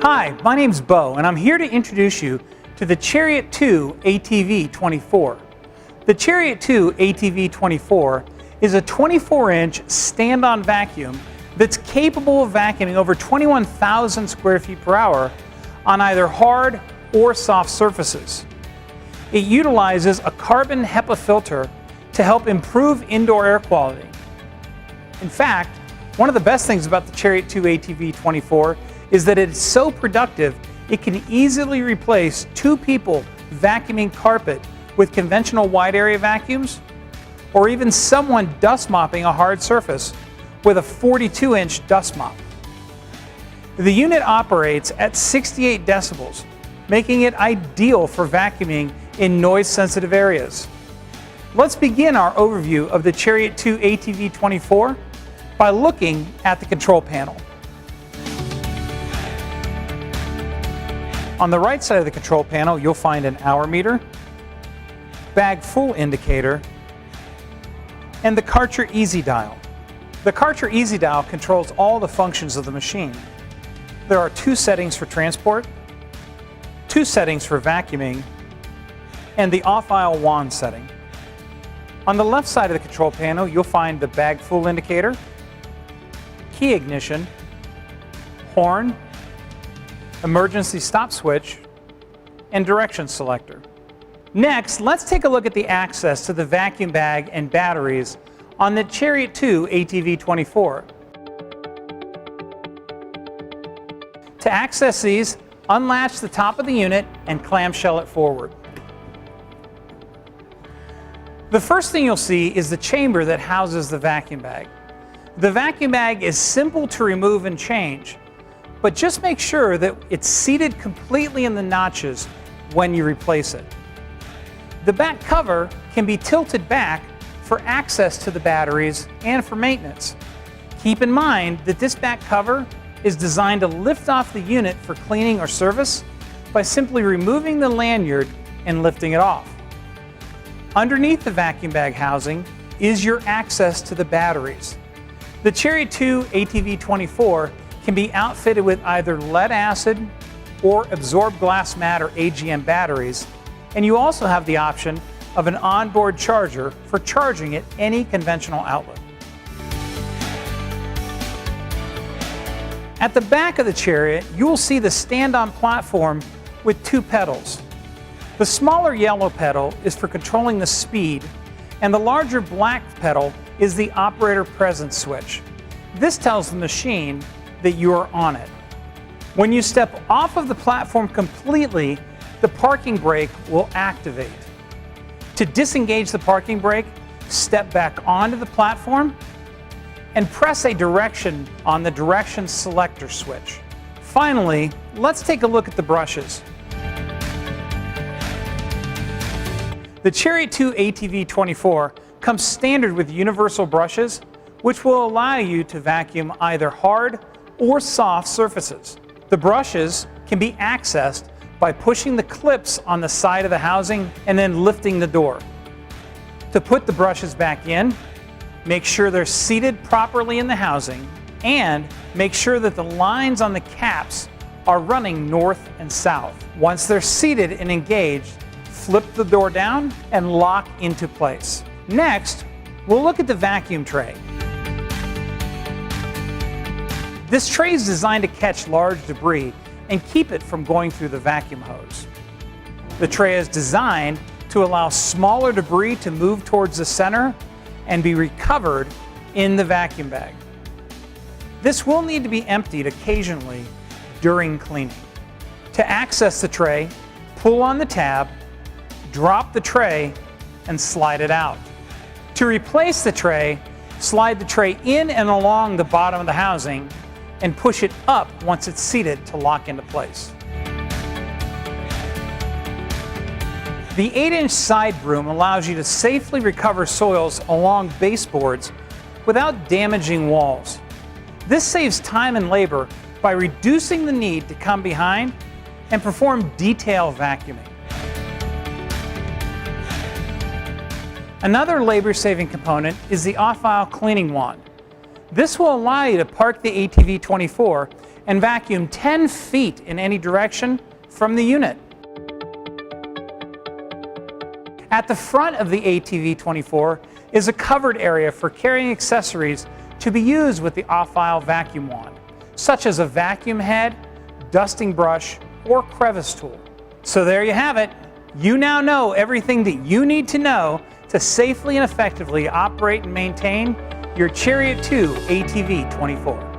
Hi, my name's Bo, and I'm here to introduce you to the Chariot 2 ATV 24. The Chariot 2 ATV 24 is a 24-inch stand-on vacuum that's capable of vacuuming over 21,000 square feet per hour on either hard or soft surfaces. It utilizes a carbon HEPA filter to help improve indoor air quality. In fact, one of the best things about the Chariot 2 ATV 24 is that it's so productive it can easily replace 2 people vacuuming carpet with conventional wide area vacuums, or even someone dust mopping a hard surface with a 42-inch dust mop. The unit operates at 68 decibels, making it ideal for vacuuming in noise-sensitive areas. Let's begin our overview of the Chariot 2 ATV 24 by looking at the control panel. On the right side of the control panel, you'll find an hour meter, bag full indicator, and the Karcher Easy Dial. The Karcher Easy Dial controls all the functions of the machine. There are 2 settings for transport, 2 settings for vacuuming, and the off-aisle wand setting. On the left side of the control panel, you'll find the bag full indicator, key ignition, horn, emergency stop switch, and direction selector. Next, let's take a look at the access to the vacuum bag and batteries on the Chariot 2 ATV 24. To access these, unlatch the top of the unit and clamshell it forward. The first thing you'll see is the chamber that houses the vacuum bag. The vacuum bag is simple to remove and change, but just make sure that it's seated completely in the notches when you replace it. The back cover can be tilted back for access to the batteries and for maintenance. Keep in mind that this back cover is designed to lift off the unit for cleaning or service by simply removing the lanyard and lifting it off. Underneath the vacuum bag housing is your access to the batteries. The Chariot 2 ATV 24 can be outfitted with either lead acid or absorbed glass mat or AGM batteries, and you also have the option of an onboard charger for charging at any conventional outlet. At the back of the Chariot, you will see the stand-on platform with 2 pedals. The smaller yellow pedal is for controlling the speed, and the larger black pedal is the operator presence switch. This tells the machine that you are on it. When you step off of the platform completely, the parking brake will activate. To disengage the parking brake, step back onto the platform and press a direction on the direction selector switch. Finally, let's take a look at the brushes. The Chariot 2 ATV 24 comes standard with universal brushes, which will allow you to vacuum either hard or soft surfaces. The brushes can be accessed by pushing the clips on the side of the housing and then lifting the door. To put the brushes back in, make sure they're seated properly in the housing and make sure that the lines on the caps are running north and south. Once they're seated and engaged, flip the door down and lock into place. Next, we'll look at the vacuum tray. This tray is designed to catch large debris and keep it from going through the vacuum hose. The tray is designed to allow smaller debris to move towards the center and be recovered in the vacuum bag. This will need to be emptied occasionally during cleaning. To access the tray, pull on the tab, drop the tray, and slide it out. To replace the tray, slide the tray in and along the bottom of the housing and push it up once it's seated to lock into place. The 8-inch side broom allows you to safely recover soils along baseboards without damaging walls. This saves time and labor by reducing the need to come behind and perform detail vacuuming. Another labor-saving component is the off-aisle cleaning wand. This will allow you to park the ATV 24 and vacuum 10 feet in any direction from the unit. At the front of the ATV 24 is a covered area for carrying accessories to be used with the off-aisle vacuum wand, such as a vacuum head, dusting brush, or crevice tool. So there you have it. You now know everything that you need to know to safely and effectively operate and maintain your Chariot 2 ATV 24.